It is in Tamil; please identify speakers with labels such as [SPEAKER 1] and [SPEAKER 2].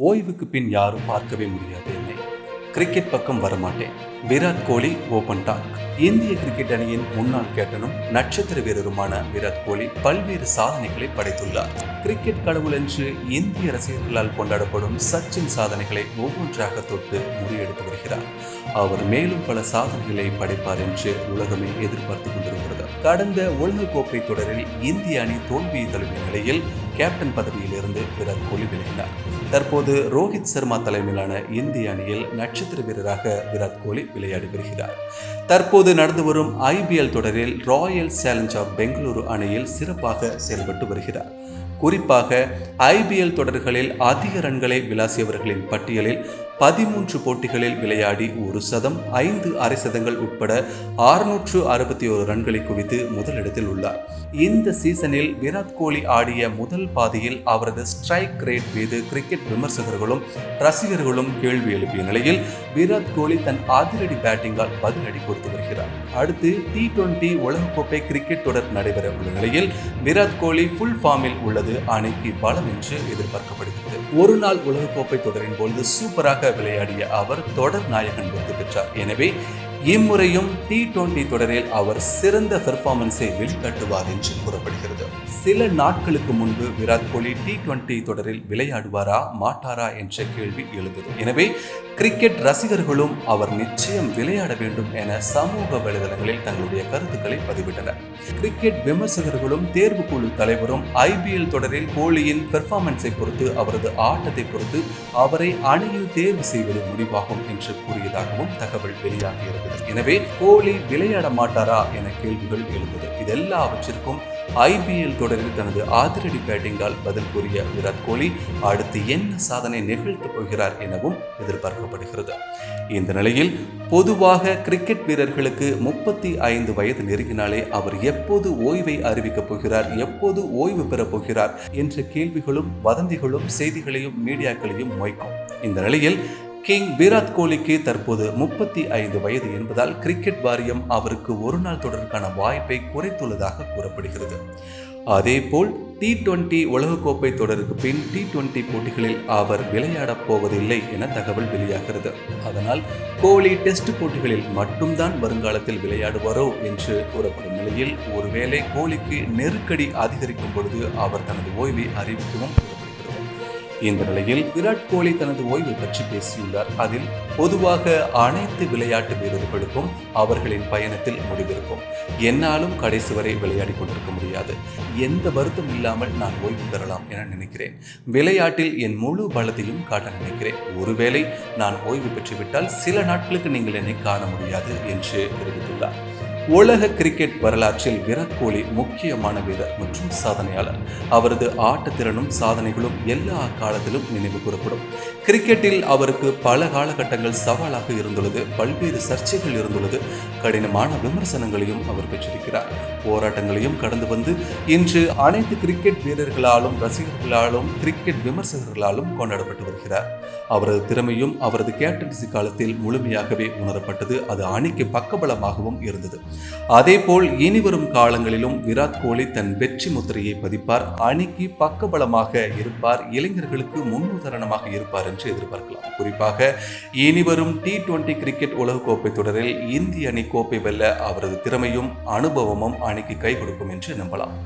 [SPEAKER 1] ஓய்வுக்கு பின் யாரும் பார்க்கவே முடியாது என்னை. கிரிக்கெட் பக்கம் வரமாட்டேன். Virat Kohli open talk. இந்திய கிரிக்கெட் அணியின் முன்னாள் கேப்டனும் நட்சத்திர வீரருமான விராட் கோலி பல்வேறு சாதனைகளை படைத்துள்ளார். கிரிக்கெட் கடவுள் என்று இந்திய ரசிகர்களால் கொண்டாடப்படும் சச்சின் சாதனைகளை ஒவ்வொன்றாக தொட்டு முறியடித்து வருகிறார். அவர் மேலும் பல சாதனைகளை படைப்பார் என்று உலகமே எதிர்பார்த்து கொண்டிருக்கிறது. கடந்த உலகக்கோப்பை தொடரில் இந்திய அணி தோல்வியை தழுவிய நிலையில் கேப்டன் பதவியிலிருந்து விராட் கோலி விலகினார். தற்போது ரோஹித் சர்மா தலைமையிலான இந்திய அணியில் நட்சத்திர வீரராக விராட் கோலி விளையாடி வருகிறார். தற்போது நடந்து வரும் IPL தொடரில் ராயல் சேலஞ்ச் ஆஃப் பெங்களூரு அணியில் சிறப்பாக செயல்பட்டு வருகிறார். குறிப்பாக IPL தொடர்களில் அதிக ரன்களை விளாசியவர்களின் பட்டியலில் 13 போட்டிகளில் விளையாடி 1 சதம் 5 அரை சதங்கள் உட்பட 661 ரன்களை குவித்து முதலிடத்தில் உள்ளார். இந்த சீசனில் விராட் கோலி ஆடிய முதல் பாதியில் அவரது ஸ்ட்ரைக் ரேட் மீது கிரிக்கெட் விமர்சகர்களும் ரசிகர்களும் கேள்வி எழுப்பிய நிலையில் விராட் கோலி தன் அதிரடி பேட்டிங்கால் பதிலடி கொடுத்து வருகிறார். அடுத்து T20 உலகக்கோப்பை கிரிக்கெட் தொடர் நடைபெற உள்ள நிலையில் விராட் கோலி ஃபுல் ஃபார்மில் உள்ளது அணிக்கு பலம் என்று எதிர்பார்க்கப்படுகிறது. ஒரு நாள் உலகக்கோப்பை தொடரின் பொழுது சூப்பராக விளையாடிய அவர் தொடர் நாயகன் விருது பெற்றார். எனவே இம்முறையும் T20 தொடரில் அவர் சிறந்த பெர்ஃபார்மன்ஸை வெளிக்காட்டுவார் என்று கூறப்படுகிறது. சில நாட்களுக்கு முன்பு விராட் கோலி T20 தொடரில் விளையாடுவாரா மாட்டாரா என்ற கேள்வி எழுந்தது. எனவே கிரிக்கெட் ரசிகர்களும் அவர் நிச்சயம் விளையாட வேண்டும் என சமூக வலைதளங்களில் தங்களுடைய கருத்துக்களை பதிவிட்டனர். கிரிக்கெட் விமர்சகர்களும் தேர்வுக்குழு தலைவரும் IPL தொடரில் கோலியின் பெர்ஃபார்மன்ஸை பொறுத்து அவரது ஆட்டத்தை பொறுத்து அவரை அணியில் தேர்வு செய்வது முடிவாகும் என்று கூறியதாகவும் தகவல் வெளியாகியிருந்தது. எனவே கோலி விளையாட மாட்டாரா என கேள்விகள் எழுந்தது. இதெல்லாவற்றிற்கும் IPL தொடரில் தனது அதிரடி பேட்டிங்கால் பதில் கூறிய விராட் கோலி அடுத்து என்ன சாதனை நிகழ்த்தப் போகிறார் எனவும் எதிர்பார்க்கப்படுகிறது. இந்த நிலையில் பொதுவாக கிரிக்கெட் வீரர்களுக்கு 35 வயது நெருங்கினாலே அவர் எப்போது ஓய்வை அறிவிக்கப் போகிறார், எப்போது ஓய்வு பெறப் போகிறார் என்ற கேள்விகளும் வதந்திகளும் செய்திகளையும் மீடியாக்களையும் மொய்க்கும். இந்த நிலையில் கிங் விராட் கோலிக்கு தற்போது 35 வயது என்பதால் கிரிக்கெட் வாரியம் அவருக்கு ஒரு நாள் தொடருக்கான வாய்ப்பை குறைத்துள்ளதாக கூறப்படுகிறது. அதேபோல் T20 உலகக்கோப்பை தொடருக்கு பின் T20 போட்டிகளில் அவர் விளையாடப் போவதில்லை என தகவல் வெளியாகிறது. அதனால் கோலி டெஸ்ட் போட்டிகளில் மட்டும்தான் வருங்காலத்தில் விளையாடுவாரோ என்று கூறப்படும் நிலையில் ஒருவேளை கோலிக்கு நெருக்கடி அதிகரிக்கும் பொழுது அவர் தனது ஓய்வை அறிவிக்கவும். இந்த நிலையில் விராட் கோலி தனது ஓய்வை பற்றி பேசியுள்ளார். அதில் பொதுவாக அனைத்து விளையாட்டு வீரர்களுக்கும் அவர்களின் பயணத்தில் முடிவிருக்கும். என்னாலும் கடைசி வரை விளையாடி கொண்டிருக்க முடியாது. எந்த வருத்தம் இல்லாமல் நான் ஓய்வு பெறலாம் என நினைக்கிறேன். விளையாட்டில் என் முழு பலத்தையும் காட்ட நினைக்கிறேன். ஒருவேளை நான் ஓய்வு பெற்றுவிட்டால் சில நாட்களுக்கு நீங்கள் என்னை காண முடியாது என்று தெரிவித்துள்ளார். உலக கிரிக்கெட் வரலாற்றில் விராட் கோலி முக்கியமான வீரர் மற்றும் சாதனையாளர். அவரது ஆட்டத்திறனும் சாதனைகளும் எல்லா காலத்திலும் நினைவு கூறப்படும். கிரிக்கெட்டில் அவருக்கு பல காலகட்டங்கள் சவாலாக இருந்துள்ளது, பல்வேறு சர்ச்சைகள் இருந்துள்ளது, கடினமான விமர்சனங்களையும் அவர் பெற்றிருக்கிறார். போராட்டங்களையும் கடந்து வந்து இன்று அனைத்து கிரிக்கெட் வீரர்களாலும் ரசிகர்களாலும் கிரிக்கெட் விமர்சகர்களாலும் கொண்டாடப்பட்டு வருகிறார். அவரது திறமையும் அவரது கேப்டன்சி காலத்தில் முழுமையாகவே உணரப்பட்டது. அது அணிக்கு பக்கபலமாகவும் இருந்தது. அதேபோல் இனிவரும் காலங்களிலும் விராட் கோலி தன் வெற்றி முத்திரையை பதிப்பார், அணிக்கு பக்கபலமாக இருப்பார், இளைஞர்களுக்கு முன்னுதாரணமாக இருப்பார் என்று எதிர்பார்க்கலாம். குறிப்பாக இனிவரும் T20 கிரிக்கெட் உலகக்கோப்பை தொடரில் இந்திய அணி கோப்பை வெல்ல அவரது திறமையும் அனுபவமும் அணிக்கு கை கொடுக்கும் என்று நம்பலாம்.